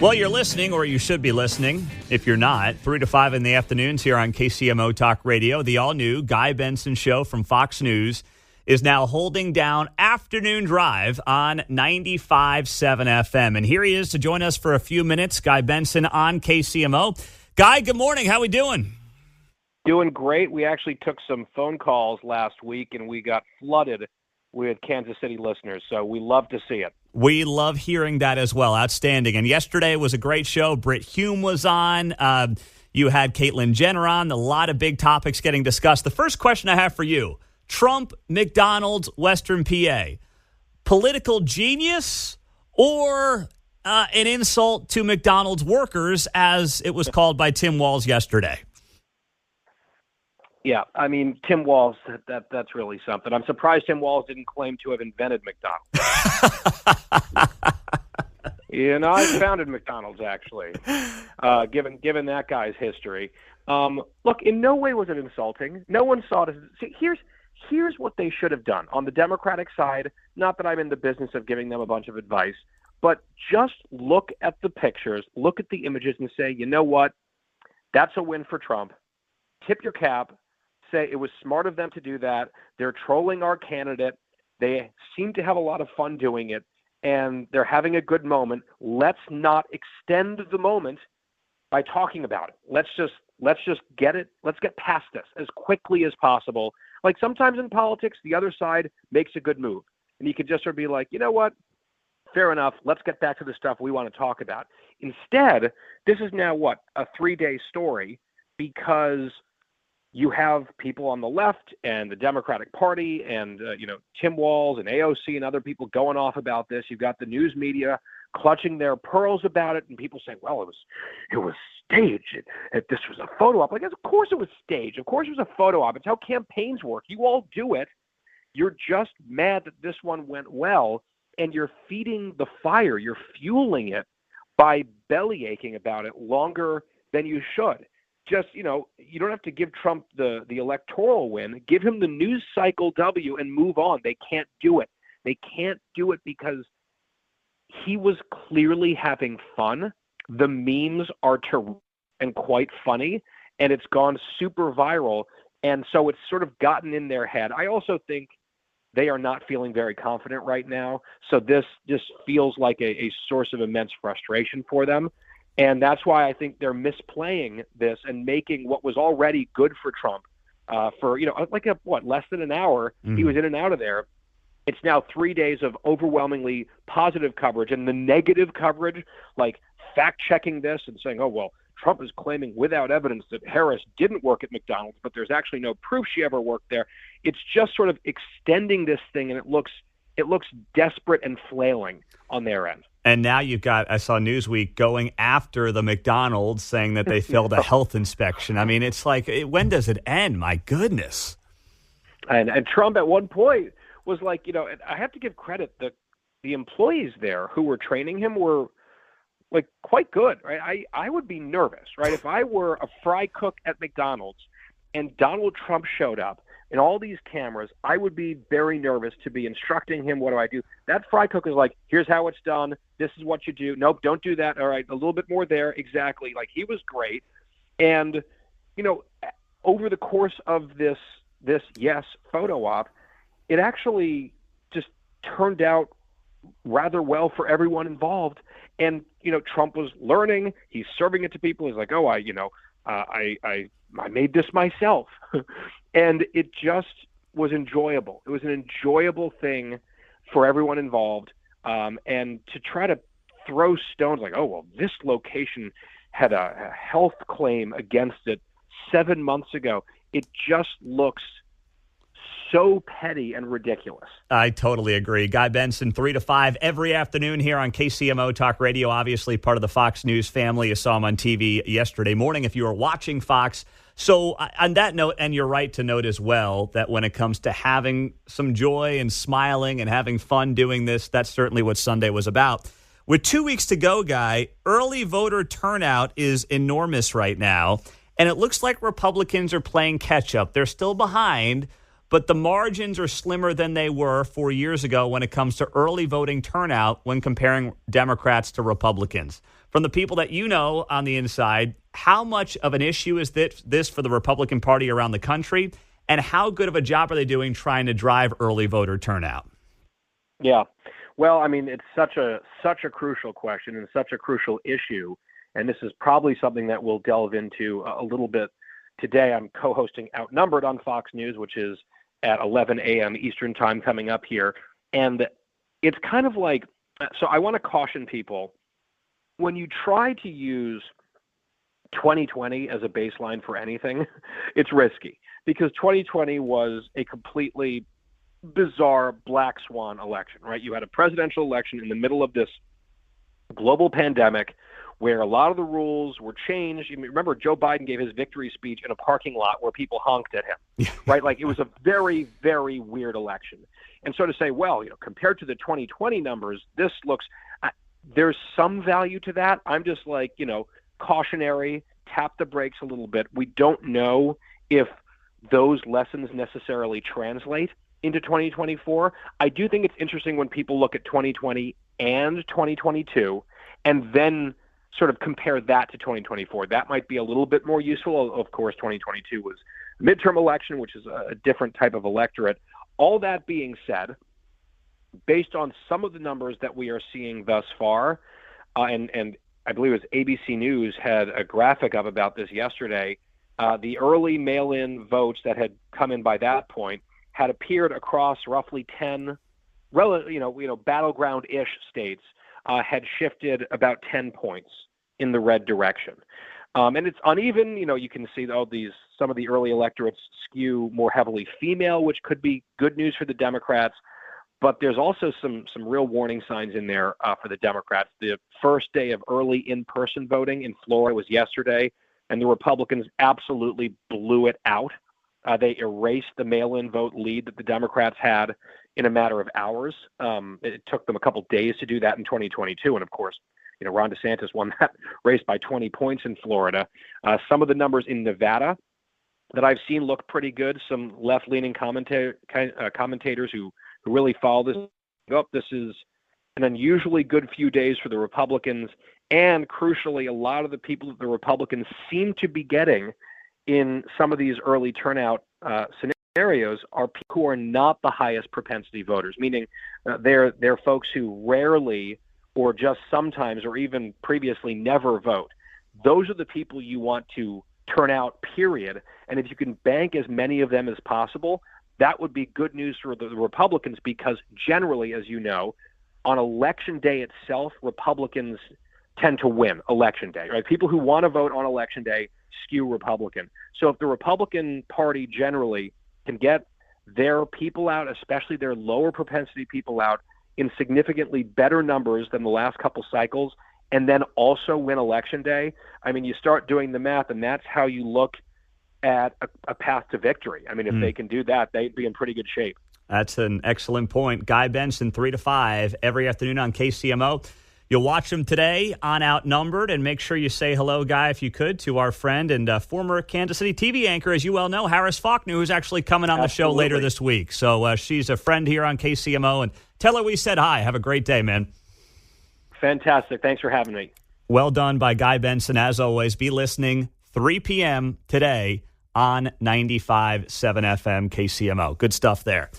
Well, you're listening, or you should be listening. If you're not, 3 to 5 in the afternoons here on KCMO Talk Radio. The all-new Guy Benson show from Fox News is now holding down Afternoon Drive on 95.7 FM. And here he is to join us for a few minutes, Guy Benson on KCMO. Guy, good morning. How we doing? Doing great. We actually took some phone calls last week, and we got flooded with Kansas City listeners, so we love to see it. We love hearing that as well. Outstanding. And yesterday was a great show. Britt Hume was on. You had Caitlyn Jenner on. A lot of big topics getting discussed. The first question I have for you, Trump, McDonald's, Western PA. Political genius or an insult to McDonald's workers, as it was called by Tim Walz yesterday? Yeah, I mean, Tim Walz, that's really something. I'm surprised Tim Walz didn't claim to have invented McDonald's. I founded McDonald's, actually, given that guy's history. Look, in no way was it insulting. No one saw it. See, here's what they should have done. On the Democratic side, not that I'm in the business of giving them a bunch of advice, but just look at the pictures, look at the images and say, you know what? That's a win for Trump. Tip your cap. Say it was smart of them to do that. They're trolling our candidate. They seem to have a lot of fun doing it, and they're having a good moment. Let's not extend the moment by talking about it. Let's just get it. Let's get past this as quickly as possible. Like sometimes in politics, the other side makes a good move, and you can just sort of be like, you know what? Fair enough. Let's get back to the stuff we want to talk about. Instead, this is now a 3-day story because you have people on the left and the Democratic Party and, Tim Walz and AOC and other people going off about this. You've got the news media clutching their pearls about it, and people saying, well, it was staged. This was a photo op. Like, of course it was staged. Of course it was a photo op. It's how campaigns work. You all do it. You're just mad that this one went well, and you're feeding the fire. You're fueling it by belly aching about it longer than you should. Just, you don't have to give Trump the electoral win. Give him the news cycle W and move on. They can't do it. They can't do it because he was clearly having fun. The memes are terrific and quite funny, and it's gone super viral. And so it's sort of gotten in their head. I also think they are not feeling very confident right now. So this just feels like a source of immense frustration for them. And that's why I think they're misplaying this and making what was already good for Trump for, less than an hour. Mm-hmm. He was in and out of there. It's now 3 days of overwhelmingly positive coverage, and the negative coverage, like fact-checking this and saying, oh, well, Trump is claiming without evidence that Harris didn't work at McDonald's, but there's actually no proof she ever worked there. It's just sort of extending this thing, and it looks desperate and flailing on their end. And now you've got, I saw Newsweek going after the McDonald's saying that they failed a health inspection. I mean, it's like, when does it end? My goodness. And Trump at one point was like, I have to give credit that the employees there who were training him were like quite good, right? I would be nervous, right? If I were a fry cook at McDonald's and Donald Trump showed up and all these cameras, I would be very nervous to be instructing him. What do I do? That fry cook is like, here's how it's done. This is what you do. Nope, don't do that. All right, a little bit more there. Exactly. Like, he was great. And, over the course of this photo op, it actually just turned out rather well for everyone involved. And, Trump was learning. He's serving it to people. He's like, oh, I made this myself. And it just was enjoyable. It was an enjoyable thing for everyone involved. And to try to throw stones like, oh, well, this location had a health claim against it 7 months ago. It just looks so petty and ridiculous. I totally agree. Guy Benson, 3 to 5 every afternoon here on KCMO Talk Radio, obviously part of the Fox News family. You saw him on TV yesterday morning if you were watching Fox. So on that note, and you're right to note as well, that when it comes to having some joy and smiling and having fun doing this, that's certainly what Sunday was about. With 2 weeks to go, Guy, early voter turnout is enormous right now, and it looks like Republicans are playing catch-up. They're still behind, but the margins are slimmer than they were 4 years ago when it comes to early voting turnout when comparing Democrats to Republicans. from the people that you know on the inside, how much of an issue is this for the Republican Party around the country, and how good of a job are they doing trying to drive early voter turnout? Yeah. Well, I mean, it's such a crucial question and such a crucial issue, and this is probably something that we'll delve into a little bit today. I'm co-hosting Outnumbered on Fox News, which is at 11 a.m. Eastern time coming up here, and it's kind of like, so I want to caution people, when you try to use 2020 as a baseline for anything, it's risky, because 2020 was a completely bizarre black swan election, right? You had a presidential election in the middle of this global pandemic where a lot of the rules were changed. You remember Joe Biden gave his victory speech in a parking lot where people honked at him, right? Like, it was a very, very weird election. And so to say, well, compared to the 2020 numbers, this looks, there's some value to that. I'm just like, cautionary, tap the brakes a little bit. We don't know if those lessons necessarily translate into 2024. I do think it's interesting when people look at 2020 and 2022 and then sort of compare that to 2024. That might be a little bit more useful. Of course, 2022 was a midterm election, which is a different type of electorate. All that being said, based on some of the numbers that we are seeing thus far, and I believe it was ABC News had a graphic up about this yesterday, the early mail-in votes that had come in by that point had appeared across roughly 10 battleground-ish states, had shifted about 10 points in the red direction. And it's uneven. You can see some of the early electorates skew more heavily female, which could be good news for the Democrats. But there's also some real warning signs in there for the Democrats. The first day of early in-person voting in Florida was yesterday, and the Republicans absolutely blew it out. They erased the mail-in vote lead that the Democrats had in a matter of hours. It took them a couple days to do that in 2022. And of course, Ron DeSantis won that race by 20 points in Florida. Some of the numbers in Nevada that I've seen look pretty good. Some left-leaning commentators who really follow this up. This is an unusually good few days for the Republicans. And crucially, a lot of the people that the Republicans seem to be getting in some of these early turnout scenarios are people who are not the highest propensity voters, meaning they're folks who rarely or just sometimes or even previously never vote. Those are the people you want to turn out, period. And if you can bank as many of them as possible, that would be good news for the Republicans, because generally, as you know, on election day itself, Republicans tend to win election day, right? People who want to vote on election day skew Republican. So if the Republican Party generally can get their people out, especially their lower propensity people out, in significantly better numbers than the last couple cycles, and then also win election day, I mean, you start doing the math, and that's how you look at a path to victory. I mean, if they can do that, they'd be in pretty good shape. That's an excellent point. Guy Benson, 3 to 5 every afternoon on KCMO. You'll watch him today on Outnumbered, and make sure you say hello, Guy, if you could, to our friend and former Kansas City TV anchor, as you well know, Harris Faulkner, who's actually coming on the show later this week. So she's a friend here on KCMO, and tell her we said hi. Have a great day, man. Fantastic. Thanks for having me. Well done by Guy Benson, as always. Be listening 3 p.m. today on 95.7 FM KCMO. Good stuff there.